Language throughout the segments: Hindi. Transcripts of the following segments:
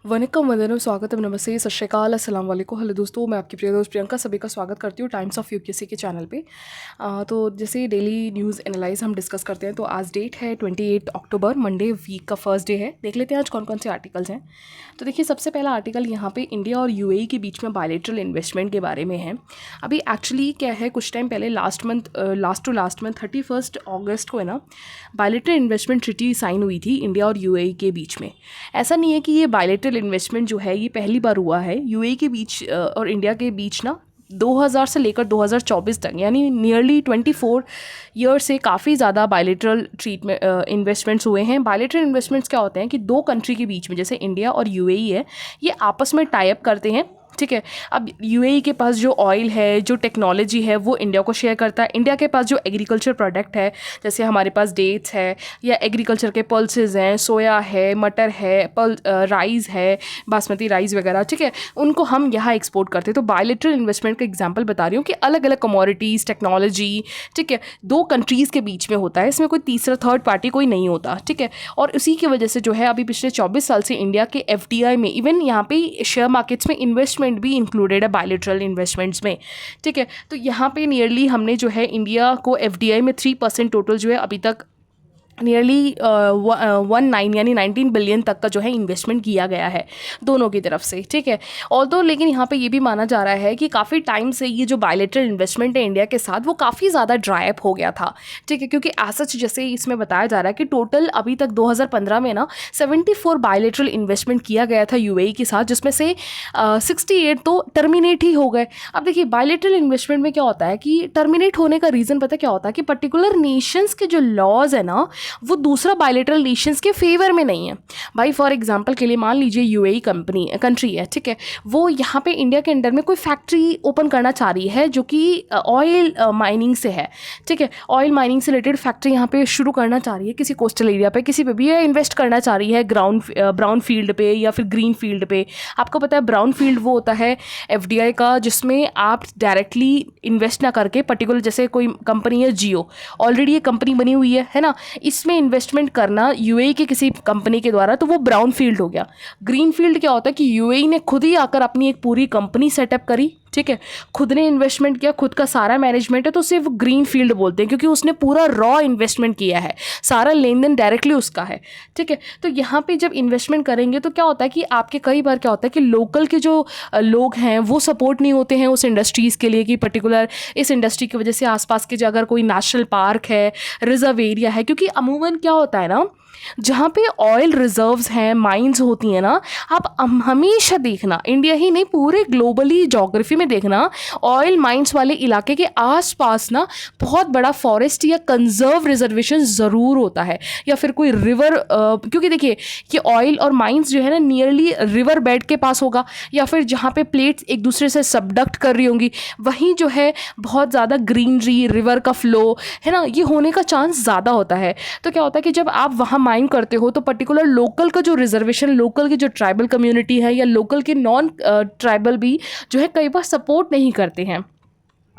वनकम वंदनम स्वागतम नमस्ते सत श्रीकाल अस्सलाम वालेकुम। हेलो दोस्तों, मैं आपकी प्रिय दोस्त प्रियंका सभी का स्वागत करती हूँ टाइम्स ऑफ यूपीएससी के चैनल पे। तो जैसे डेली न्यूज़ एनालाइज हम डिस्कस करते हैं, तो आज डेट है 28 अक्टूबर, मंडे, वीक का फर्स्ट डे है। देख लेते हैं आज कौन कौन से आर्टिकल्स हैं। तो देखिए, सबसे पहला आर्टिकल यहाँ पे इंडिया और यूएई के बीच में बायलैटरल इन्वेस्टमेंट के बारे में है। अभी एक्चुअली क्या है, कुछ टाइम पहले लास्ट मंथ 31 अगस्त को है ना, बायलैटरल इन्वेस्टमेंट ट्रीटी साइन हुई थी इंडिया और यूएई के बीच में। ऐसा नहीं है कि ये बायलैटरल इन्वेस्टमेंट जो है ये पहली बार हुआ है यूएई के बीच और इंडिया के बीच ना। 2000 से लेकर 2024 तक यानी नियरली 24 ईयर से काफ़ी ज़्यादा बायलैटरल इन्वेस्टमेंट्स हुए हैं। बायलैटरल इन्वेस्टमेंट्स क्या होते हैं कि दो कंट्री के बीच में, जैसे इंडिया और यूएई है, ये आपस में टाई अप करते हैं। ठीक है, अब यूएई के पास जो ऑयल है, जो टेक्नोलॉजी है, वो इंडिया को शेयर करता है। इंडिया के पास जो एग्रीकल्चर प्रोडक्ट है, जैसे हमारे पास डेट्स है या एग्रीकल्चर के पल्सेस हैं, सोया है, मटर है, राइस है, बासमती राइस वगैरह, ठीक है, उनको हम यहाँ एक्सपोर्ट करते हैं। तो बायलैटरल इन्वेस्टमेंट का एग्जांपल बता रही हूँ कि अलग अलग कमोडिटीज़, टेक्नोलॉजी, ठीक है, दो कंट्रीज़ के बीच में होता है। इसमें कोई तीसरा थर्ड पार्टी कोई नहीं होता। ठीक है, और उसी की वजह से जो है अभी पिछले 24 साल से इंडिया के एफडीआई में, इवन यहाँ पे शेयर मार्केट्स में इन्वेस्टमेंट भी इंक्लूडेड है बायलैटरल इन्वेस्टमेंट्स में। ठीक है, तो यहाँ पे नियरली हमने जो है इंडिया को एफडीआई में 3% टोटल जो है अभी तक नियरली 19 यानी 19 बिलियन तक का जो है इन्वेस्टमेंट किया गया है दोनों की तरफ से। ठीक है, लेकिन यहाँ पे ये भी माना जा रहा है कि काफ़ी टाइम से ये जो बायलैटरल इन्वेस्टमेंट है इंडिया के साथ, वो काफ़ी ज़्यादा ड्राई अप हो गया था। ठीक है, क्योंकि सच जैसे इसमें बताया जा रहा है कि टोटल अभी तक 2015 में ना 74 बायलैटरल इन्वेस्टमेंट किया गया था यूएई के साथ, जिसमें से 68 तो टर्मिनेट ही हो गए। अब देखिए, बायलैटरल इन्वेस्टमेंट में क्या होता है कि टर्मिनेट होने का रीज़न पता क्या होता है कि पर्टिकुलर नेशंस के जो लॉज है ना, वो दूसरा बायलैटरल नेशंस के फेवर में नहीं है। भाई फॉर एग्जांपल के लिए मान लीजिए यूएई कंट्री है, ठीक है, वो यहाँ पे इंडिया के अंडर में कोई फैक्ट्री ओपन करना चाह रही है जो कि ऑयल माइनिंग से है। ठीक है, ऑयल माइनिंग से रिलेटेड फैक्ट्री यहाँ पे शुरू करना चाह रही है किसी कोस्टल एरिया पे, किसी पे भी इन्वेस्ट करना चाह रही है ब्राउन फील्ड पे या फिर ग्रीन फील्ड पे। आपको पता है ब्राउन फील्ड वो होता है एफडीआई का जिसमें आप डायरेक्टली इन्वेस्ट ना करके, पर्टिकुलर जैसे कोई कंपनी है जियो, ऑलरेडी ये कंपनी बनी हुई है ना, इसमें इन्वेस्टमेंट करना यूएई के किसी कंपनी के द्वारा, तो वो ब्राउन फील्ड हो गया। ग्रीन फील्ड क्या होता है कि यूएई ने खुद ही आकर अपनी एक पूरी कंपनी सेटअप करी, ठीक है, खुद ने इन्वेस्टमेंट किया, खुद का सारा मैनेजमेंट है, तो सिर्फ ग्रीन फील्ड बोलते हैं क्योंकि उसने पूरा रॉ इन्वेस्टमेंट किया है, सारा लेन देन डायरेक्टली उसका है। ठीक है, तो यहाँ पे जब इन्वेस्टमेंट करेंगे तो क्या होता है कि आपके कई बार क्या होता है कि लोकल के जो लोग हैं वो सपोर्ट नहीं होते हैं उस इंडस्ट्रीज़ के लिए, कि पर्टिकुलर इस इंडस्ट्री की वजह से आसपास के जो अगर कोई नेशनल पार्क है, रिजर्व एरिया है, क्योंकि अमूमन क्या होता है ना, जहाँ पे ऑयल रिजर्व्स हैं, माइंस होती हैं ना, आप हमेशा देखना, इंडिया ही नहीं पूरे ग्लोबली ज्योग्राफी में देखना, ऑयल माइंस वाले इलाके के आसपास ना बहुत बड़ा फॉरेस्ट या कंजर्व रिजर्वेशन ज़रूर होता है, या फिर कोई रिवर, क्योंकि देखिए ये ऑयल और माइंस जो है ना नियरली रिवर बेड के पास होगा, या फिर जहाँ पे प्लेट्स एक दूसरे से सबडक्ट कर रही होंगी, वहीं जो है बहुत ज़्यादा ग्रीनरी, रिवर का फ्लो है ना, ये होने का चांस ज़्यादा होता है। तो क्या होता है कि जब आप वहाँ माइन करते हो तो पर्टिकुलर लोकल का जो रिजर्वेशन, लोकल की जो ट्राइबल कम्युनिटी है या लोकल के नॉन ट्राइबल भी जो है कई बार सपोर्ट नहीं करते हैं।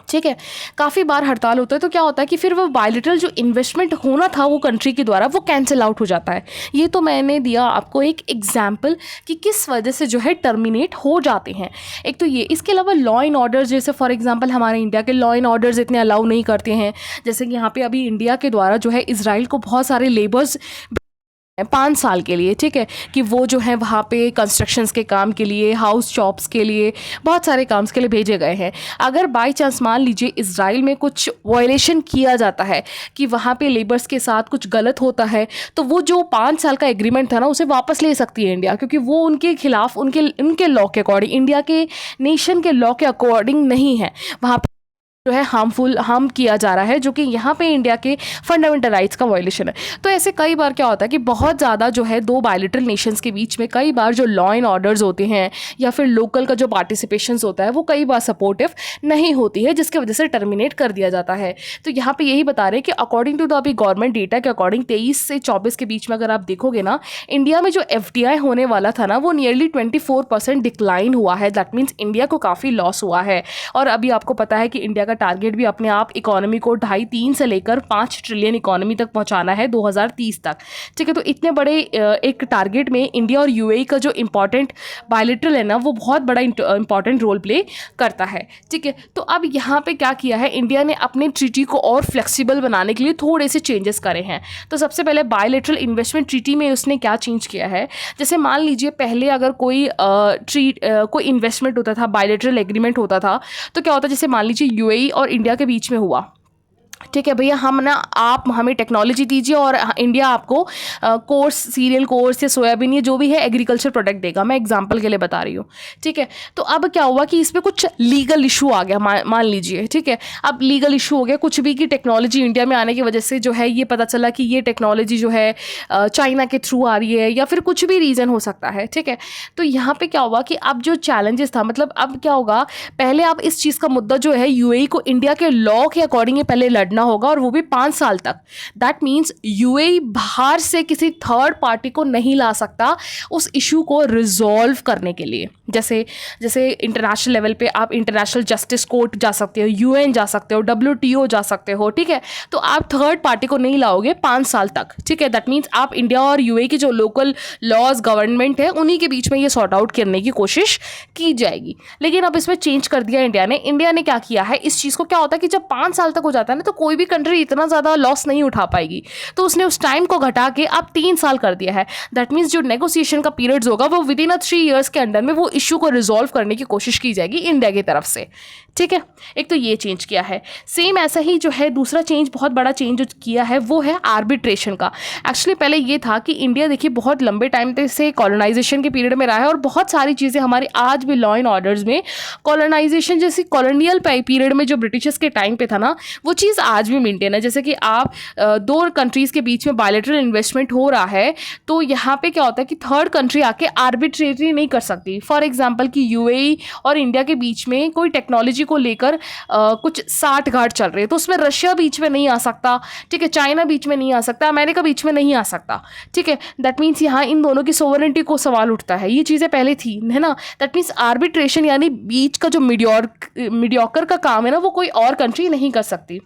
ठीक है, काफ़ी बार हड़ताल होता है, तो क्या होता है कि फिर वो बायलैटरल जो इन्वेस्टमेंट होना था वो कंट्री के द्वारा, वो कैंसिल आउट हो जाता है। ये तो मैंने दिया आपको एक एग्जाम्पल कि किस वजह से जो है टर्मिनेट हो जाते हैं। एक तो ये, इसके अलावा लॉ एंड ऑर्डर, जैसे फॉर एग्जांपल हमारे इंडिया के लॉ एंड ऑर्डर्स इतने अलाउ नहीं करते हैं। जैसे कि यहाँ पे अभी इंडिया के द्वारा जो है इजराइल को बहुत सारे लेबर्स 5 साल के लिए, ठीक है, कि वो जो है वहाँ पे कंस्ट्रक्शंस के काम के लिए, हाउस जॉब्स के लिए, बहुत सारे काम्स के लिए भेजे गए हैं। अगर बाय चांस मान लीजिए इजराइल में कुछ वायलेशन किया जाता है कि वहाँ पे लेबर्स के साथ कुछ गलत होता है, तो वो जो 5 साल का एग्रीमेंट था ना उसे वापस ले सकती है इंडिया, क्योंकि वो उनके खिलाफ, उनके लॉ के अकॉर्डिंग, इंडिया के नेशन के लॉ के अकॉर्डिंग नहीं है, वहाँ जो है हार्म किया जा रहा है, जो कि यहाँ पे इंडिया के फंडामेंटल राइट्स का वायलेशन है। तो ऐसे कई बार क्या होता है कि बहुत ज़्यादा जो है दो बायलैटरल नेशंस के बीच में कई बार जो लॉ एंड ऑर्डर्स होते हैं या फिर लोकल का जो पार्टिसिपेशंस होता है वो कई बार सपोर्टिव नहीं होती है, जिसकी वजह से टर्मिनेट कर दिया जाता है। तो यहाँ पे यही बता रहे हैं कि अकॉर्डिंग टू द अभी गवर्नमेंट डेटा के अकॉर्डिंग 23 से 24 के बीच में अगर आप देखोगे ना, इंडिया में जो एफडीआई होने वाला था ना वो नियरली 24% डिक्लाइन हुआ है। दैट मीन्स इंडिया को काफ़ी लॉस हुआ है। और अभी आपको पता है कि इंडिया का का टारगेट भी अपने आप इकोनॉमी को 2.5-3 से लेकर 5 ट्रिलियन इकोनॉमी तक पहुंचाना है 2030 तक। ठीक है, तो इतने बड़े एक टारगेट में इंडिया और यूएई का जो इंपॉर्टेंट बायलैटरल है ना, वो बहुत बड़ा इंपॉर्टेंट रोल प्ले करता है। ठीक है, तो अब यहाँ पे क्या किया है, इंडिया ने अपने ट्रीटी को और फ्लेक्सिबल बनाने के लिए थोड़े से चेंजेस करे हैं। तो सबसे पहले बायलैटरल इन्वेस्टमेंट ट्रीटी में उसने क्या चेंज किया है, जैसे मान लीजिए पहले अगर कोई कोई इन्वेस्टमेंट होता था, बायलैटरल एग्रीमेंट होता था, तो क्या होता, जैसे मान लीजिए यूएई और इंडिया के बीच में हुआ, ठीक है भैया, हम ना, आप हमें टेक्नोलॉजी दीजिए और इंडिया आपको कोर्स, सीरियल कोर्स या सोयाबीन या जो भी है एग्रीकल्चर प्रोडक्ट देगा। मैं एग्जांपल के लिए बता रही हूँ। ठीक है, तो अब क्या हुआ कि इसमें कुछ लीगल इशू आ गया, मान लीजिए, ठीक है, अब लीगल इशू हो गया कुछ भी, कि टेक्नोलॉजी इंडिया में आने की वजह से जो है ये पता चला कि ये टेक्नोलॉजी जो है चाइना के थ्रू आ रही है, या फिर कुछ भी रीज़न हो सकता है। ठीक है, तो यहाँ पर क्या हुआ कि अब जो चैलेंजेस था, मतलब अब क्या होगा, पहले आप इस चीज़ का मुद्दा जो है यूएई को इंडिया के लॉ के अकॉर्डिंग पहले लड़ना होगा, और वो भी 5 साल तक। दैट मीन्स यूएई बाहर से किसी थर्ड पार्टी को नहीं ला सकता उस इशू को रिजॉल्व करने के लिए। जैसे इंटरनेशनल लेवल पे आप इंटरनेशनल जस्टिस कोर्ट जा सकते हो, यूएन जा सकते हो, WTO जा सकते हो। ठीक है, तो आप थर्ड पार्टी को नहीं लाओगे 5 साल तक। ठीक है, दैट मीन्स आप इंडिया और यूएई की जो लोकल लॉज गवर्नमेंट है उन्हीं के बीच में ये सॉर्ट आउट करने की कोशिश की जाएगी। लेकिन अब इसमें चेंज कर दिया इंडिया ने क्या किया है, इस चीज़ को क्या होता है कि जब 5 साल तक हो जाता है ना, तो कोई भी कंट्री इतना ज़्यादा लॉस नहीं उठा पाएगी, तो उसने उस टाइम को घटा के अब 3 साल कर दिया है। दैट मीन्स जो नेगोशिएशन का पीरियड्स होगा वो विद इन 3 ईयर्स के अंदर में वो इशू को रिजॉल्व करने की कोशिश की जाएगी इंडिया की तरफ से। ठीक है, एक तो ये चेंज किया है। सेम ऐसा ही जो है दूसरा चेंज, बहुत बड़ा चेंज जो किया है वो है आर्बिट्रेशन का। एक्चुअली पहले ये था कि इंडिया देखिए बहुत लंबे टाइम से कॉलोनाइजेशन के पीरियड में रहा है, और बहुत सारी चीज़ें हमारी आज भी लॉ एंड ऑर्डर्स में कॉलोनाइजेशन जैसी कॉलोनियल पीरियड में जो ब्रिटिशर्स के टाइम पे था ना, वो चीज़ आज भी मेंटेन है। जैसे कि आप दो कंट्रीज़ के बीच में बायलैटरल इन्वेस्टमेंट हो रहा है, तो यहाँ पे क्या होता है कि थर्ड कंट्री आके आर्बिट्रेटरी नहीं कर सकती। फॉर एग्जांपल कि यूएई और इंडिया के बीच में कोई टेक्नोलॉजी को लेकर कुछ साठ गांठ चल रही है, तो उसमें रशिया बीच में नहीं आ सकता। ठीक है, चाइना बीच में नहीं आ सकता, अमेरिका बीच में नहीं आ सकता। ठीक है, दैट मीन्स यहाँ इन दोनों की सोवरेनिटी को सवाल उठता है। ये चीज़ें पहले थी, है ना। दैट मीन्स आर्बिट्रेशन यानी बीच का जो मीडियोकर का काम है ना, वो कोई और कंट्री नहीं कर सकती।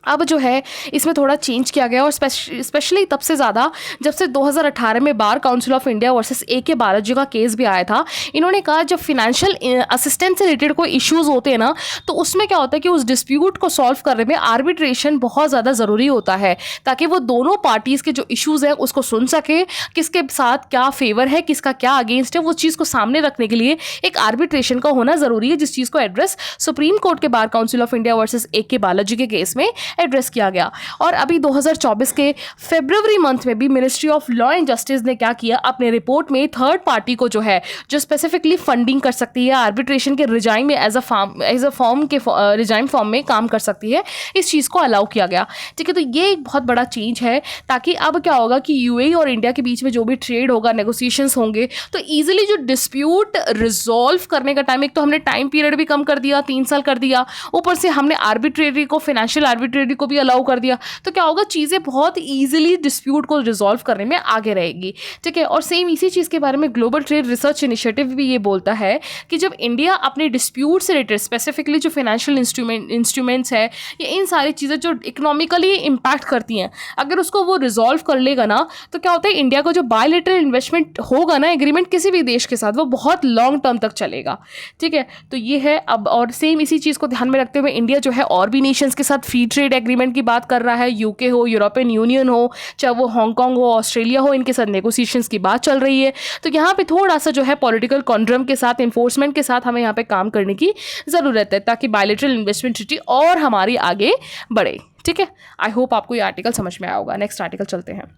अब जो है इसमें थोड़ा चेंज किया गया, और स्पेशली तब से ज़्यादा जब से 2018 में bar council of India versus AK Balaji का केस भी आया था। इन्होंने कहा जब फिनेंशियल असिस्टेंस से रिलेटेड कोई इश्यूज़ होते हैं ना, तो उसमें क्या होता है कि उस डिस्प्यूट को सॉल्व करने में आर्बिट्रेशन बहुत ज़्यादा ज़रूरी होता है, ताकि वो दोनों पार्टीज़ के जो इशूज़ हैं उसको सुन सके, किसके साथ क्या फेवर है, किसका क्या अगेंस्ट है, वो चीज़ को सामने रखने के लिए एक आर्बिट्रेशन का होना ज़रूरी है, जिस चीज़ को एड्रेस सुप्रीम कोर्ट के bar council of India versus AK Balaji के केस में एड्रेस किया गया। और अभी 2024 के फरवरी मंथ में भी ministry of law and justice ने क्या किया, अपने रिपोर्ट में थर्ड पार्टी को जो है, जो स्पेसिफिकली फंडिंग कर सकती है, आर्बिट्रेशन के रिजाइन में एज अ फॉर्म के रिजाइन फॉर्म में काम कर सकती है, इस चीज़ को अलाउ किया गया। ठीक है, तो ये एक बहुत बड़ा चेंज है, ताकि अब क्या होगा कि यूएई और इंडिया के बीच में जो भी ट्रेड होगा, नेगोशिएशंस होंगे, तो ईजिली जो डिस्प्यूट रिजॉल्व करने का टाइम, एक तो हमने टाइम पीरियड भी कम कर दिया, 3 साल कर दिया, ऊपर से हमने आर्बिट्रेटरी को, फाइनेंशियल आर्बिट्रेटरी को भी अलाउ कर दिया, तो क्या होगा, चीज़ें बहुत ईजिली डिस्प्यूट को रिजॉल्व करने में आगे रहेगी। ठीक है, और सेम इसी चीज़ के बारे में ग्लोबल ट्रेड रिसर्च इनिशिएटिव भी ये बोलता है कि जब इंडिया अपने डिस्प्यूट से रिलेटेड, स्पेसिफिकली जो फाइनेंशियल इंस्ट्रूमेंट्स है, ये इन सारी चीज़ें जो इकोनॉमिकली इम्पैक्ट करती हैं, अगर उसको वो रिजॉल्व कर लेगा ना, तो क्या होता है, इंडिया का जो बायलैटरल इन्वेस्टमेंट होगा ना, एग्रीमेंट किसी भी देश के साथ, वो बहुत लॉन्ग टर्म तक चलेगा। ठीक है, तो ये है अब, और सेम इसी चीज़ को ध्यान में रखते हुए इंडिया जो है और भी नेशंस के साथ फ्री ट्रेड एग्रीमेंट की बात कर रहा है। यूके हो, यूरोपियन यूनियन हो, चाहे वो हांगकांग हो, ऑस्ट्रेलिया हो, इनके साथ नेगोशिएशंस की बात चल रही है। तो यहाँ पे थोड़ा सा जो है पॉलिटिकल कॉन्ड्रम के साथ, एनफोर्समेंट के साथ हमें यहाँ पे काम करने की ज़रूरत है, ताकि बायलैटरल इन्वेस्टमेंट ट्रीटी और हमारी आगे बढ़े। ठीक है, आई होप आपको ये आर्टिकल समझ में आया होगा। नेक्स्ट आर्टिकल चलते हैं।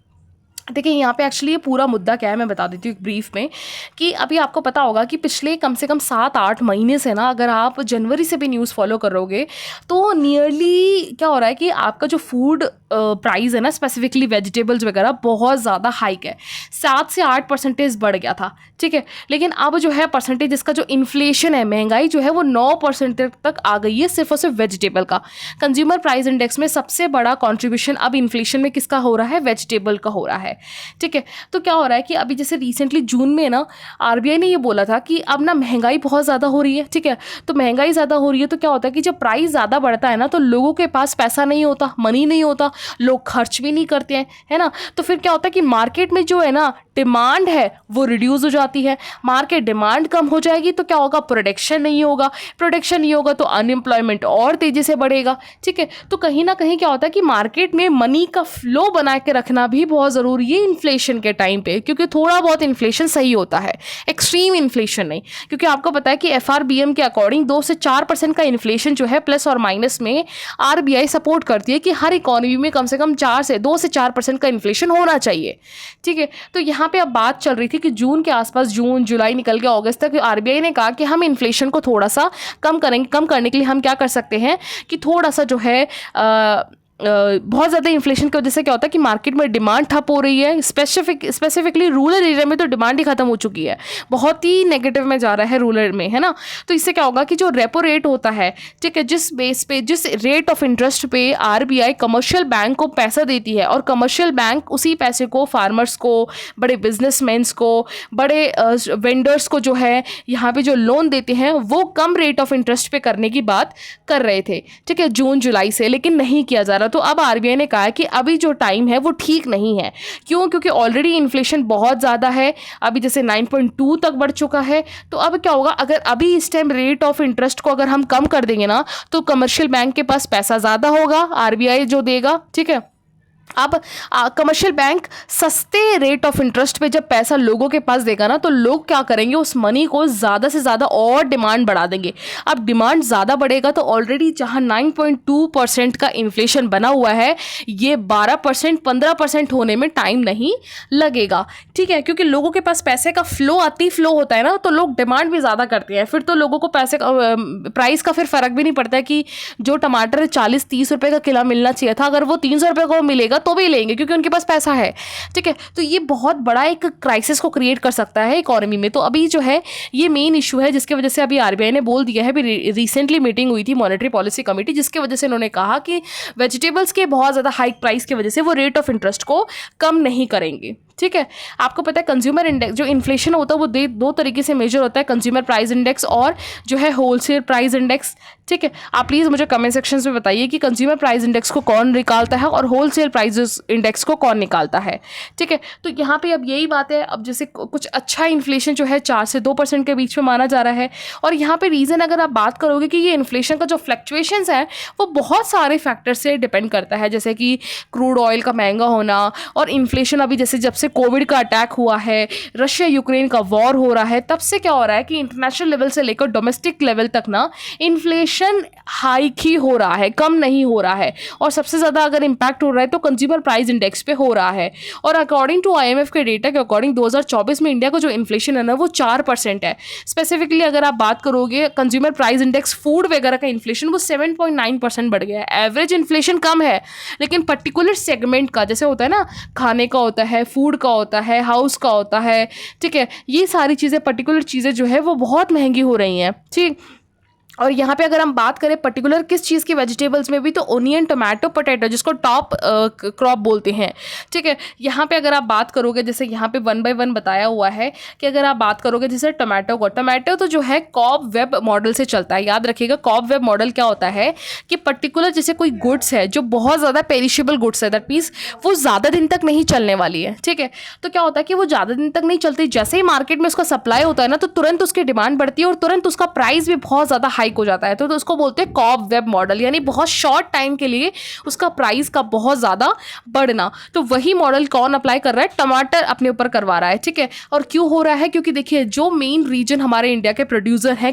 देखिए यहाँ पे एक्चुअली ये पूरा मुद्दा क्या है मैं बता देती हूँ एक ब्रीफ में, कि अभी आपको पता होगा कि पिछले कम से कम 7-8 महीने से ना, अगर आप जनवरी से भी न्यूज़ फॉलो करोगे, तो नियरली क्या हो रहा है कि आपका जो फूड प्राइस है ना, स्पेसिफिकली वेजिटेबल्स वगैरह, बहुत ज़्यादा हाइक है, 7 से 8% बढ़ गया था। ठीक है, लेकिन अब जो है परसेंटेज, इसका जो इन्फ्लेशन है, महंगाई जो है, वो 9% तक आ गई है, सिर्फ और सिर्फ वेजिटेबल का। कंज्यूमर प्राइस इंडेक्स में सबसे बड़ा कॉन्ट्रीब्यूशन अब इन्फ्लेशन में किसका हो रहा है, वेजिटेबल का हो रहा है। ठीक है। तो क्या हो रहा है कि अभी जैसे रिसेंटली जून में ना आरबीआई ने ये बोला था कि अब ना महंगाई बहुत ज़्यादा हो रही है, ठीक है। तो महंगाई ज़्यादा हो रही है तो क्या होता है कि जब प्राइस ज़्यादा बढ़ता है ना तो लोगों के पास पैसा नहीं होता, मनी नहीं होता, लोग खर्च भी नहीं करते हैं, है ना। तो फिर क्या होता है कि मार्केट में जो है ना डिमांड है वो रिड्यूस हो जाती है। मार्केट डिमांड कम हो जाएगी तो क्या होगा, प्रोडक्शन नहीं होगा, प्रोडक्शन नहीं होगा तो अनएम्प्लॉयमेंट और तेज़ी से बढ़ेगा, ठीक है। तो कहीं ना कहीं क्या होता है कि मार्केट में मनी का फ्लो बना के रखना भी बहुत ज़रूरी है इन्फ्लेशन के टाइम पे, क्योंकि थोड़ा बहुत इन्फ्लेशन सही होता है, एक्सट्रीम इन्फ्लेशन नहीं। क्योंकि आपको पता है कि एफआरबीएम के अकॉर्डिंग 2 से 4% का इन्फ्लेशन जो है प्लस और माइनस में आरबीआई सपोर्ट करती है कि हर इकोनॉमी में कम से कम 2 से 4% का इन्फ्लेशन होना चाहिए, ठीक है। तो यहाँ पे अब बात चल रही थी कि जून के आसपास, जून जुलाई निकल के अगस्त तक आरबीआई ने कहा कि हम इन्फ्लेशन को थोड़ा सा कम करेंगे। कम करने के लिए हम क्या कर सकते हैं कि थोड़ा सा जो है बहुत ज़्यादा इन्फ्लेशन की वजह से क्या होता है कि मार्केट में डिमांड ठप हो रही है। स्पेसिफिकली रूरल एरिया में तो डिमांड ही खत्म हो चुकी है, बहुत ही नेगेटिव में जा रहा है रूरल में, है ना। तो इससे क्या होगा कि जो रेपो रेट होता है, ठीक है, जिस बेस पे, जिस रेट ऑफ इंटरेस्ट पे आरबीआई कमर्शियल बैंक को पैसा देती है और कमर्शियल बैंक उसी पैसे को फार्मर्स को, बड़े बिजनेसमैन्स को, बड़े वेंडर्स को जो है यहाँ पे जो लोन देते हैं वो कम रेट ऑफ इंटरेस्ट पे करने की बात कर रहे थे, ठीक है, जून जुलाई से, लेकिन नहीं किया जा रहा। तो अब आरबीआई ने कहा है कि अभी जो टाइम है वो ठीक नहीं है। क्यों? क्योंकि ऑलरेडी इन्फ्लेशन बहुत ज़्यादा है, अभी जैसे 9.2 तक बढ़ चुका है। तो अब क्या होगा, अगर अभी इस टाइम रेट ऑफ इंटरेस्ट को अगर हम कम कर देंगे ना तो कमर्शियल बैंक के पास पैसा ज़्यादा होगा, आरबीआई जो देगा, ठीक है। अब कमर्शियल बैंक सस्ते रेट ऑफ इंटरेस्ट पे जब पैसा लोगों के पास देगा ना तो लोग क्या करेंगे, उस मनी को ज़्यादा से ज़्यादा और डिमांड बढ़ा देंगे। अब डिमांड ज़्यादा बढ़ेगा तो ऑलरेडी जहाँ 9.2% का इन्फ्लेशन बना हुआ है, ये 12% 15% होने में टाइम नहीं लगेगा, ठीक है। क्योंकि लोगों के पास पैसे का फ्लो आती फ्लो होता है ना, तो लोग डिमांड भी ज़्यादा करते हैं। फिर तो लोगों को पैसे का प्राइस का फिर फ़र्क भी नहीं पड़ता है कि जो टमाटर 40-30 रुपये का किलो मिलना चाहिए था, अगर वो 300 रुपये को मिलेगा तो भी लेंगे क्योंकि उनके पास पैसा है, ठीक है। तो ये बहुत बड़ा एक क्राइसिस को क्रिएट कर सकता है इकोनॉमी में। तो अभी जो है ये मेन इशू है जिसकी वजह से अभी आरबीआई ने बोल दिया है। अभी रिसेंटली मीटिंग हुई थी मॉनेटरी पॉलिसी कमेटी, जिसकी वजह से उन्होंने कहा कि वेजिटेबल्स के बहुत ज़्यादा हाइक प्राइस की वजह से वो रेट ऑफ इंटरेस्ट को कम नहीं करेंगे, ठीक है। आपको पता है कंज्यूमर इंडेक्स, जो इन्फ्लेशन होता है वो दो तरीके से मेजर होता है, कंज्यूमर प्राइस इंडेक्स और जो है होलसेल प्राइस इंडेक्स, ठीक है। आप प्लीज़ मुझे कमेंट सेक्शन में बताइए कि कंज्यूमर प्राइस इंडेक्स को कौन निकालता है और होलसेल प्राइस इंडेक्स को कौन निकालता है, ठीक है। तो यहाँ पे अब यही बात है, अब जैसे कुछ अच्छा इन्फ्लेशन जो है 4 से 2% के बीच में माना जा रहा है। और यहाँ पे रीज़न अगर आप बात करोगे कि ये इन्फ्लेशन का जो फ्लक्चुएशंस है वो बहुत सारे फैक्टर से डिपेंड करता है, जैसे कि क्रूड ऑयल का महंगा होना और इन्फ्लेशन अभी जैसे जब से कोविड का अटैक हुआ है, रशिया यूक्रेन का वॉर हो रहा है, तब से क्या हो रहा है कि इंटरनेशनल लेवल से लेकर डोमेस्टिक लेवल तक ना इन्फ्लेशन हाइक ही हो रहा है, कम नहीं हो रहा है। और सबसे ज़्यादा अगर इम्पैक्ट हो रहा है तो कंज्यूमर प्राइस इंडेक्स पे हो रहा है। और अकॉर्डिंग टू आईएमएफ के डेटा के अकॉर्डिंग 2024 में इंडिया का जो इन्फ्लेशन है ना वो 4% है। स्पेसिफिकली अगर आप बात करोगे कंज्यूमर प्राइस इंडेक्स फूड वगैरह का इन्फ्लेशन वो 7.9% बढ़ गया है। एवरेज इन्फ्लेशन कम है, लेकिन पर्टिकुलर सेगमेंट का, जैसे होता है ना खाने का होता है, फूड का होता है, हाउस का होता है, ठीक है, ये सारी चीज़ें, पर्टिकुलर चीज़ें जो है वो बहुत महंगी हो रही हैं, ठीक। और यहाँ पे अगर हम बात करें पर्टिकुलर किस चीज़ की, वेजिटेबल्स में भी, तो ओनियन, टोमेटो, पोटैटो जिसको टॉप क्रॉप बोलते हैं, ठीक है। यहाँ पे अगर आप बात करोगे, जैसे यहाँ पे 1 by 1 बताया हुआ है कि अगर आप बात करोगे जैसे टोमेटो को, टोमेटो तो जो है कॉब वेब मॉडल से चलता है। याद रखिएगा कॉब वेब मॉडल क्या होता है कि पर्टिकुलर जैसे कोई गुड्स है जो बहुत ज़्यादा पेरिशेबल गुड्स है, दैट मीन्स वो ज़्यादा दिन तक नहीं चलने वाली है, ठीक है। तो क्या होता है कि वो ज़्यादा दिन तक नहीं चलती, जैसे ही मार्केट में उसका सप्लाई होता है ना तो तुरंत उसकी डिमांड बढ़ती है और तुरंत उसका प्राइस भी बहुत ज़्यादा हाइक हो जाता है। तो उसको बोलते हैं कॉब वेब मॉडल, यानी बहुत शॉर्ट टाइम के लिए उसका प्राइस का बहुत ज़्यादा बढ़ना। तो वही मॉडल कौन अप्लाई कर रहा है, टमाटर अपने ऊपर करवा रहा है, ठीक है। और क्यों हो रहा है, क्योंकि देखिए जो मेन रीजन हमारे इंडिया के प्रोड्यूसर हैं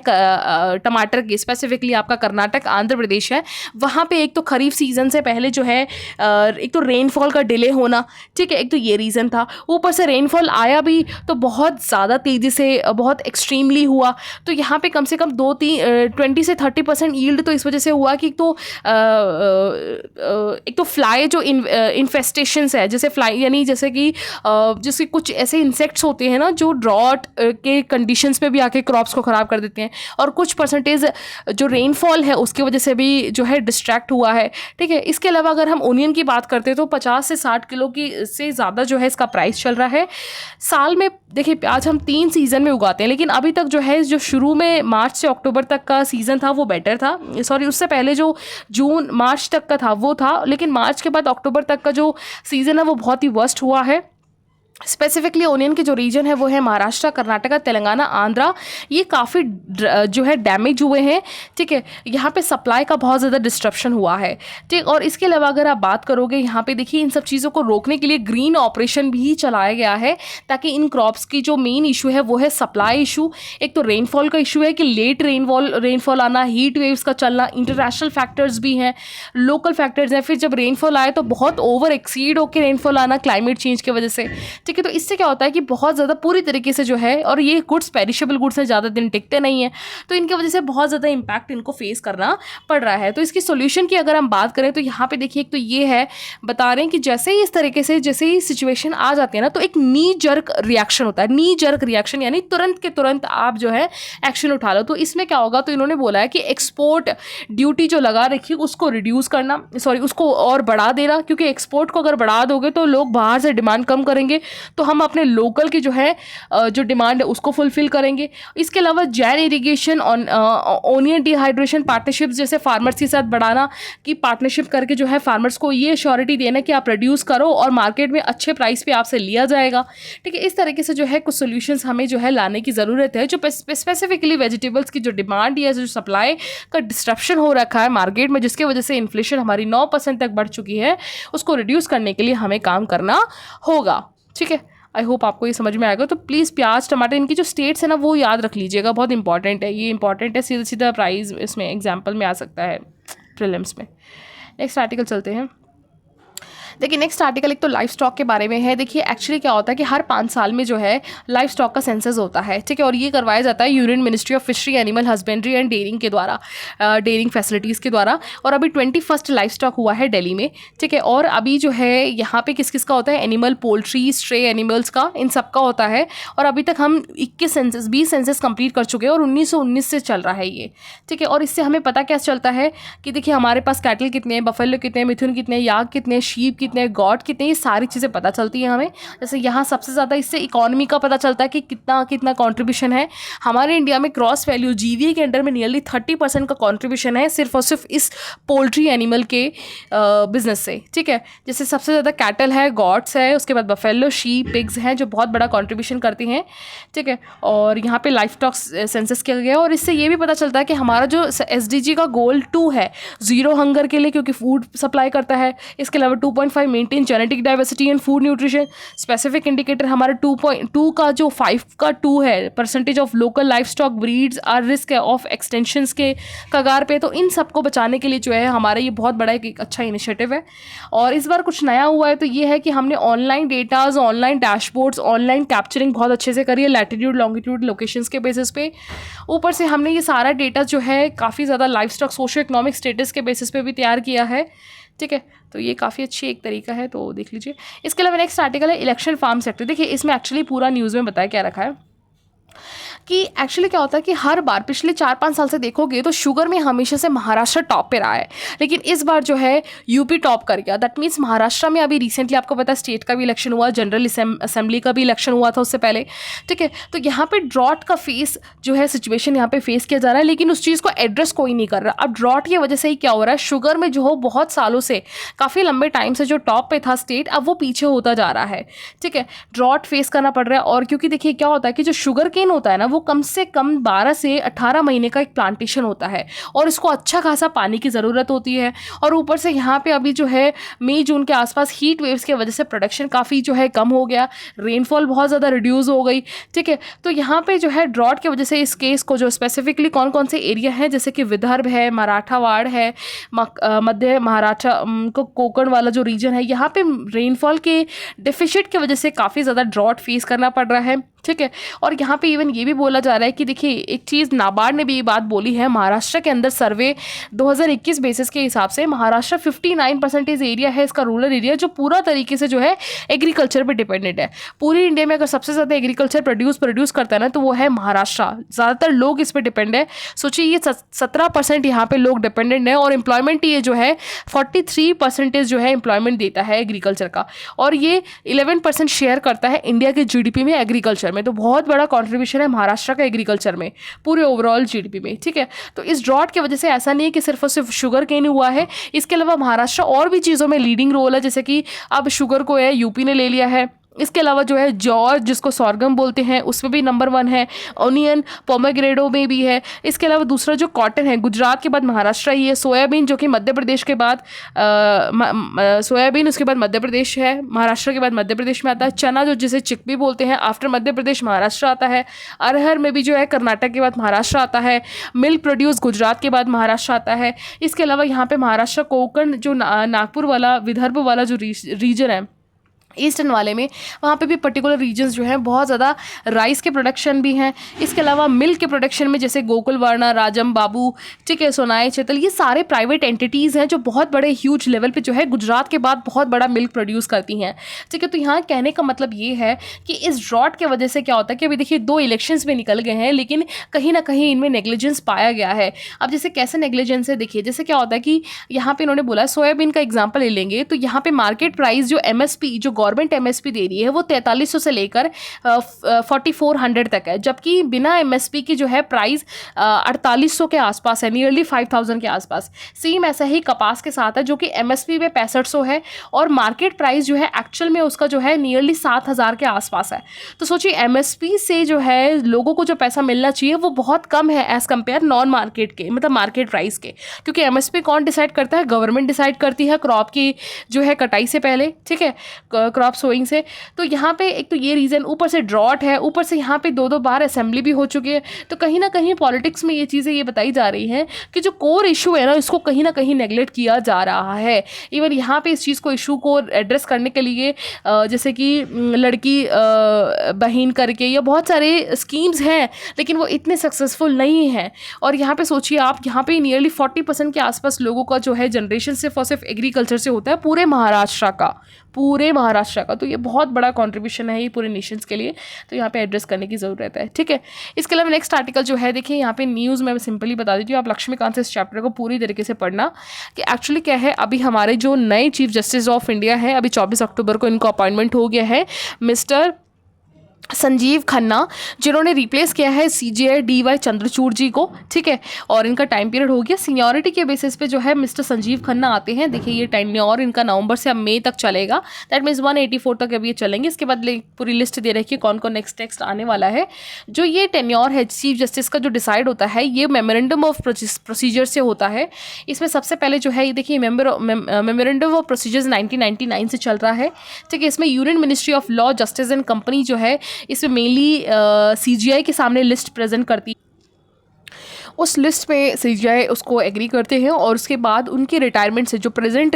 टमाटर के, स्पेसिफिकली आपका कर्नाटक, आंध्र प्रदेश है, वहाँ पे एक तो खरीफ सीजन से पहले जो है एक तो रेनफॉल का डिले होना, ठीक है, एक तो ये रीज़न था। ऊपर से रेनफॉल आया भी तो बहुत ज़्यादा तेज़ी से, बहुत एक्सट्रीमली हुआ। तो यहाँ पे कम से कम 2023 20 से 30% यील्ड तो इस वजह से हुआ कि एक तो फ्लाई जो इन्फेस्टेशंस है, जैसे फ्लाई यानी जैसे कि जैसे कुछ ऐसे इंसेक्ट्स होते हैं ना जो ड्रॉट के कंडीशंस में भी आके क्रॉप्स को ख़राब कर देते हैं, और कुछ परसेंटेज जो रेनफॉल है उसकी वजह से भी जो है डिस्ट्रैक्ट हुआ है। ठीक है, इसके अलावा अगर हम ओनियन की बात करते हैं तो 50 से 60 किलो की से ज़्यादा जो है इसका प्राइस चल रहा है। साल में देखिए प्याज हम 3 सीज़न में उगाते हैं, लेकिन अभी तक जो है जो शुरू में मार्च से अक्टूबर तक का सीज़न था वो बेटर था, सॉरी उससे पहले जो जून मार्च तक का था वो था, लेकिन मार्च के बाद अक्टूबर तक का जो सीज़न है वो बहुत ही वर्स्ट हुआ है। स्पेसिफिकली ओनियन की जो रीजन है वो है महाराष्ट्र, कर्नाटका, तेलंगाना, आंध्रा, ये काफ़ी जो है डैमेज हुए हैं। ठीक है, यहाँ पे सप्लाई का बहुत ज़्यादा डिस्ट्रप्शन हुआ है। ठीक, और इसके अलावा अगर आप बात करोगे यहाँ पे देखिए इन सब चीज़ों को रोकने के लिए ग्रीन ऑपरेशन भी चलाया गया है, ताकि इन क्रॉप्स की जो मेन इशू है वो है सप्लाई इशू। एक तो रेनफॉल का इशू है कि लेट रेनफॉल आना, हीट वेव्स का चलना, इंटरनेशनल फैक्टर्स भी हैं, लोकल फैक्टर्स हैं, फिर जब रेनफॉल आए तो बहुत ओवर एक्सीड होकर रेनफॉल आना क्लाइमेट चेंज की वजह से। ठीक है, तो इससे क्या होता है कि बहुत ज़्यादा पूरी तरीके से जो है, और ये गुड्स पेरिशेबल गुड्स हैं, ज़्यादा दिन टिकते नहीं हैं, तो इनकी वजह से बहुत ज़्यादा इम्पैक्ट इनको फेस करना पड़ रहा है। तो इसकी सोल्यूशन की अगर हम बात करें तो यहाँ पे देखिए एक तो ये है, बता रहे हैं कि जैसे ही इस तरीके से जैसे ही सिचुएशन आ जाती है ना, तो एक नी जर्क रिएक्शन होता है। नी जर्क रिएक्शन यानी तुरंत के तुरंत आप जो है एक्शन उठा लो। तो इसमें क्या होगा, तो इन्होंने बोला है कि एक्सपोर्ट ड्यूटी जो लगा रखी उसको रिड्यूस करना, सॉरी उसको और बढ़ा देना, क्योंकि एक्सपोर्ट को अगर बढ़ा दोगे तो लोग बाहर से डिमांड कम करेंगे, तो हम अपने लोकल की जो है जो डिमांड है उसको फुलफिल करेंगे। इसके अलावा Jain irrigation, onion dehydration partnerships जैसे फार्मर्स के साथ बढ़ाना, कि पार्टनरशिप करके जो है फार्मर्स को ये श्योरिटी देना कि आप प्रोड्यूस करो और मार्केट में अच्छे प्राइस पे आपसे लिया जाएगा। ठीक है, इस तरीके से जो है कुछ सोल्यूशंस हमें जो है लाने की ज़रूरत है, जो स्पेसिफिकली वेजिटेबल्स की जो डिमांड या जो सप्लाई का डिस्ट्रप्शन हो रखा है मार्केट में, जिसकी वजह से इन्फ्लेशन हमारी 9% तक बढ़ चुकी है, उसको रिड्यूस करने के लिए हमें काम करना होगा। ठीक है, आई होप आपको ये समझ में आएगा। तो प्लीज़ प्याज टमाटर इनकी जो स्टेट्स है ना वो याद रख लीजिएगा, बहुत इंपॉर्टेंट है, ये इंपॉर्टेंट है, सीधा सीधा प्राइस इसमें एग्जाम्पल में आ सकता है प्रीलिम्स में। नेक्स्ट आर्टिकल चलते हैं। देखिए नेक्स्ट आर्टिकल एक तो लाइफ स्टॉक के बारे में है। देखिए एक्चुअली क्या होता है कि हर 5 साल में जो है लाइफ स्टॉक का सेंसस होता है। ठीक है, और ये करवाया जाता है union ministry of fishery, animal husbandry and dairying के द्वारा, डेयरिंग फैसिलिटीज़ के द्वारा। और अभी 21 लाइफ स्टॉक हुआ है दिल्ली में। ठीक है, और अभी जो है यहाँ पे किस किस का होता है, एनिमल, पोल्ट्री, स्ट्रे एनिमल्स का, इन सब का होता है। और अभी तक हम 20 सेंसस कंप्लीट कर चुके हैं और 1919 से चल रहा है ये। ठीक है, और इससे हमें पता क्या चलता है कि देखिए हमारे पास कैटल कितने हैं, बफेलो कितने हैं, मिथुन कितने हैं, याक कितने हैं, शीप कितने, गॉड कितने, ये सारी चीज़ें पता चलती हैं हमें। जैसे यहाँ सबसे ज़्यादा इससे इकोनॉमी का पता चलता है कि कितना कितना कंट्रीब्यूशन है हमारे इंडिया में। क्रॉस वैल्यू जीवीए के अंडर में नियरली 30% का कंट्रीब्यूशन है सिर्फ और सिर्फ इस पोल्ट्री एनिमल के बिजनेस से। ठीक है, जैसे सबसे ज़्यादा कैटल है, गॉड्स है, उसके बाद बफेलो, शीप, पिग्स हैं जो बहुत बड़ा कंट्रीब्यूशन करती हैं। ठीक है, और यहाँ पे लाइफ स्टॉक सेंसस किया गया, और इससे ये भी पता चलता है कि हमारा जो SDG का गोल 2 है, 0 हंगर के लिए, क्योंकि फूड सप्लाई करता है। इसके अलावा 2.5 maintain genetic diversity and food nutrition. Specific indicator हमारा 2.2 का जो 5 का 2 है, percentage of local livestock breeds are risk of extensions के कगार पे। तो इन सबको बचाने के लिए जो है हमारा ये बहुत बड़ा एक अच्छा इनिशिएटिव है। और इस बार कुछ नया हुआ है तो ये है कि हमने online datas, online dashboards, online capturing बहुत अच्छे से करी है लैटिट्यूड, लॉन्गिट्यूड, लोकेशंस के बेसिस पे। ऊपर से हमने ये सारा डेटा जो है काफ़ी ज़्यादा life stock socio economic status के बेसिस पे भी तैयार किया है। ठीक है, तो ये काफ़ी अच्छी एक तरीका है, तो देख लीजिए। इसके अलावा नेक्स्ट आर्टिकल है इलेक्शन फार्म सेक्टर। देखिए इसमें एक्चुअली पूरा न्यूज़ में बताया क्या रखा है कि एक्चुअली क्या होता है कि हर बार पिछले 4-5 साल से देखोगे तो शुगर में हमेशा से महाराष्ट्र टॉप पे रहा है, लेकिन इस बार जो है यूपी टॉप कर गया। दैट मीन्स महाराष्ट्र में अभी रिसेंटली आपको पता है स्टेट का भी इलेक्शन हुआ, जनरल असेंबली का भी इलेक्शन हुआ था उससे पहले। ठीक है, तो यहाँ पे ड्रॉट का फेस जो है सिचुएशन यहाँ पे फेस किया जा रहा है, लेकिन उस चीज़ को एड्रेस कोई नहीं कर रहा। अब ड्रॉट की वजह से ही क्या हो रहा है, शुगर में जो हो बहुत सालों से, काफ़ी लंबे टाइम से जो टॉप पे था स्टेट, अब वो पीछे होता जा रहा है। ठीक है, ड्रॉट फेस करना पड़ रहा है। और क्योंकि देखिए क्या होता है कि जो शुगर केन होता है ना वो कम से कम 12 से 18 महीने का एक प्लांटेशन होता है, और इसको अच्छा खासा पानी की ज़रूरत होती है। और ऊपर से यहाँ पे अभी जो है मई जून के आसपास हीट वेव्स की वजह से प्रोडक्शन काफ़ी जो है कम हो गया, रेनफॉल बहुत ज़्यादा रिड्यूस हो गई। ठीक है, तो यहाँ पे जो है ड्रॉट की वजह से इस केस को जो स्पेसिफिकली कौन कौन से एरिया हैं, जैसे कि विदर्भ है, मराठावाड़ है, मध्य महाराष्ट्र को कोकण वाला जो रीजन है, यहाँ पे रेनफॉल के डिफिशिट की वजह से काफ़ी ज़्यादा ड्रॉट फेस करना पड़ रहा है। ठीक है। और यहाँ पे इवन ये भी बोला जा रहा है कि देखिए एक चीज़ नाबार्ड ने भी ये बात बोली है, महाराष्ट्र के अंदर सर्वे 2021 बेसिस के हिसाब से महाराष्ट्र 59% एरिया है इसका रूरल एरिया, जो पूरा तरीके से जो है एग्रीकल्चर पे डिपेंडेंट है। पूरी इंडिया में अगर सबसे ज़्यादा एग्रीकल्चर प्रोड्यूस करता है ना तो वो है महाराष्ट्र। ज़्यादातर लोग इस पर डिपेंड है। सोचिए ये 17% यहाँ पे लोग डिपेंडेंट है, और एम्प्लॉयमेंट ये जो है 43% जो है एम्प्लॉयमेंट देता है एग्रीकल्चर का, और ये 11% शेयर करता है इंडिया के जीडीपी में एग्रीकल्चर में। तो बहुत बड़ा कंट्रीब्यूशन है महाराष्ट्र का एग्रीकल्चर में पूरे ओवरऑल जीडीपी में, ठीक है। तो इस ड्रॉट की वजह से ऐसा नहीं है कि सिर्फ और सिर्फ शुगर केन हुआ है, इसके अलावा महाराष्ट्र और भी चीज़ों में लीडिंग रोल है, जैसे कि अब शुगर को है यूपी ने ले लिया है। इसके अलावा जो है जौ जिसको सॉर्गम बोलते हैं उसमें भी नंबर 1 है, ओनियन पोमेग्रेडो में भी है। इसके अलावा दूसरा जो कॉटन है गुजरात के बाद महाराष्ट्र ही है। सोयाबीन जो कि मध्य प्रदेश के बाद सोयाबीन उसके बाद मध्य प्रदेश है, महाराष्ट्र के बाद मध्य प्रदेश में आता है। चना जो जिसे चिकपी बोलते हैं आफ्टर मध्य प्रदेश महाराष्ट्र आता है। अरहर में भी जो है कर्नाटक के बाद महाराष्ट्र आता है। मिल्क प्रोड्यूस गुजरात के बाद महाराष्ट्र आता है। इसके अलावा यहाँ पे महाराष्ट्र कोंकण जो नागपुर वाला विदर्भ वाला जो रीजन है ईस्टर्न वाले में, वहाँ पे भी पर्टिकुलर रीजन्स जो हैं बहुत ज़्यादा राइस के प्रोडक्शन भी हैं। इसके अलावा मिल्क के प्रोडक्शन में जैसे गोकुलवर्णा, राजम बाबू, ठीक है, सोनाई चेतल, ये सारे प्राइवेट एंटिटीज़ हैं जो बहुत बड़े ह्यूज लेवल पे जो है गुजरात के बाद बहुत बड़ा मिल्क प्रोड्यूस करती हैं, ठीक है। तो यहाँ कहने का मतलब ये है कि इस ड्रॉट की वजह से क्या होता है कि अभी देखिए 2 इलेक्शंस में निकल गए हैं, लेकिन कहीं ना कहीं इनमें नेग्लिजेंस पाया गया है। अब जैसे कैसे नेग्लिजेंस है, देखिए जैसे क्या होता है कि यहाँ पे इन्होंने बोला सोयाबीन का एग्जाम्पल ले लेंगे तो यहाँ पे मार्केट प्राइस जो MSP जो गवर्नमेंट MSP दे रही है वो 4300 से लेकर 4400 तक है, जबकि बिना MSP की जो है प्राइस 4800 के आसपास है, नियरली 5000 के आसपास। सेम ऐसा ही कपास के साथ है जो कि MSP में 6500 है और मार्केट प्राइस जो है एक्चुअल में उसका जो है नियरली 7000 के आसपास है। तो सोचिए MSP से जो है लोगों को जो पैसा मिलना चाहिए वो बहुत कम है एज कंपेयर नॉन मार्केट के, मतलब मार्केट प्राइस के, क्योंकि MSP कौन डिसाइड करता है? गवर्नमेंट डिसाइड करती है क्रॉप की जो है कटाई से पहले, ठीक है, क्रॉप सोइंग से। तो यहाँ पे एक तो ये रीज़न, ऊपर से ड्रॉट है, ऊपर से यहाँ पे 2-2 बार असेंबली भी हो चुकी है। तो कहीं ना कहीं पॉलिटिक्स में ये चीज़ें ये बताई जा रही हैं कि जो कोर इशू है ना इसको कहीं ना कहीं नेगलेक्ट किया जा रहा है। इवन यहाँ पे इस चीज़ को इशू को एड्रेस करने के लिए जैसे कि लड़की बहन करके या बहुत सारे स्कीम्स हैं, लेकिन वो इतने सक्सेसफुल नहीं हैं। और यहाँ पे सोचिए आप, यहाँ पे नियरली 40% के आसपास लोगों का जो है जनरेशन सिर्फ और सिर्फ एग्रीकल्चर से होता है पूरे महाराष्ट्र का। तो ये बहुत बड़ा कंट्रीब्यूशन है ये पूरे नेशंस के लिए, तो यहाँ पे एड्रेस करने की ज़रूरत है, ठीक है। इसके अलावा नेक्स्ट आर्टिकल जो है देखिए यहाँ पे न्यूज़ में सिंपली बता देती हूँ, आप लक्ष्मीकांत से इस चैप्टर को पूरी तरीके से पढ़ना कि एक्चुअली क्या है। अभी हमारे जो नए चीफ जस्टिस ऑफ इंडिया है, अभी 24 अक्टूबर को इनको अपॉइंटमेंट हो गया है, मिस्टर संजीव खन्ना, जिन्होंने रिप्लेस किया है CJI DY चंद्रचूड़ जी को, ठीक है। और इनका टाइम पीरियड हो गया, सीनियरिटी के बेसिस पे जो है मिस्टर संजीव खन्ना आते हैं। देखिए ये टेन्योर इनका नवंबर से अब मई तक चलेगा, दैट मीन्स 184 तक अभी ये चलेंगे। इसके बाद पूरी लिस्ट दे रखी है कौन कौन नेक्स्ट आने वाला है। जो ये टेन्योर है चीफ जस्टिस का जो डिसाइड होता है ये मेमोरेंडम ऑफ प्रोसीजर से होता है। इसमें सबसे पहले जो है ये देखिए मेमोरेंडम ऑफ प्रोसीजर्स 1999 से चल रहा है, ठीक है। इसमें union ministry of law justice and company जो है इसमें मेनली CGI के सामने लिस्ट प्रेजेंट करती है। उस लिस्ट पे CGI उसको एग्री करते हैं और उसके बाद उनके रिटायरमेंट से जो प्रेजेंट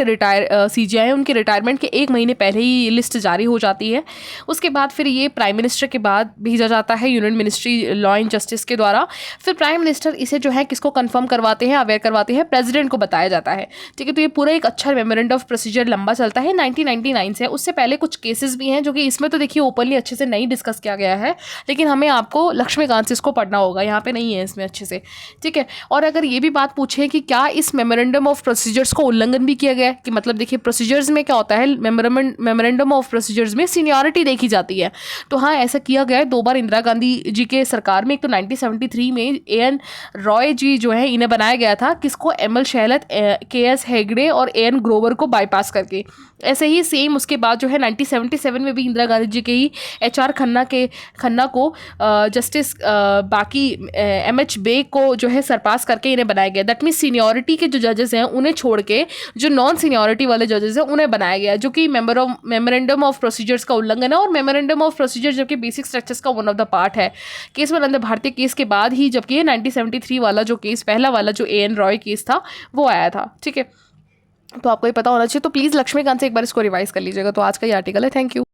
CGI है उनके रिटायरमेंट के 1 महीने पहले ही ये लिस्ट जारी हो जाती है। उसके बाद फिर ये प्राइम मिनिस्टर के बाद भेजा जाता है union ministry law and justice के द्वारा। फिर प्राइम मिनिस्टर इसे जो है किसको कंफर्म करवाते हैं, अवेयर करवाते हैं, प्रेसिडेंट को बताया जाता है, ठीक है। तो ये पूरा एक अच्छा मेमोरेंडम ऑफ प्रोसीजर लंबा चलता है 1999 से। उससे पहले कुछ केसेस भी हैं जो कि इसमें तो देखिए ओपनली अच्छे से नहीं डिस्कस किया गया है, लेकिन हमें आपको लक्ष्मीकांत से इसको पढ़ना होगा, यहाँ पे नहीं है इसमें अच्छे से, ठीक है। और अगर ये भी बात पूछे कि क्या इस मेमोरेंडम ऑफ प्रोसीजर्स को उल्लंघन भी किया गया है, कि मतलब देखिए प्रोसीजर्स में क्या होता है, मेमोरेंडम ऑफ प्रोसीजर्स में सीनियरिटी देखी जाती है। तो हाँ ऐसा किया गया है 2 बार इंदिरा गांधी जी के सरकार में। एक तो 1973 में AN रॉय जी जो है इन्हें बनाया गया था, किसको, ML शहलत, KS हेगड़े और AN ग्रोवर को बाईपास करके। ऐसे ही सेम उसके बाद जो है 1977 में भी इंदिरा गांधी जी के ही HR खन्ना को जस्टिस बाकी MH बेग को जो है सरपास करके इन्हें बनाया गया। दैट मीन्स सीनियरिटी के जो जजेस हैं उन्हें छोड़ के जो नॉन सीनियरिटी वाले जजेस हैं उन्हें बनाया गया, जो कि मेमोरेंडम ऑफ प्रोसीजर्स का उल्लंघन है। और मेमोरेंडम ऑफ प्रोसीजर जबकि बेसिक स्ट्रक्चर्स का वन ऑफ द पार्ट है। केस में भारतीय केस के बाद ही, जबकि ये 1973 वाला जो केस, पहला वाला जो AN रॉय केस था वो आया था, ठीक है। तो आपको ये पता होना चाहिए। तो प्लीज़ लक्ष्मीकांत से एक बार इसको रिवाइज कर लीजिएगा। तो आज का ये आर्टिकल है। Thank you.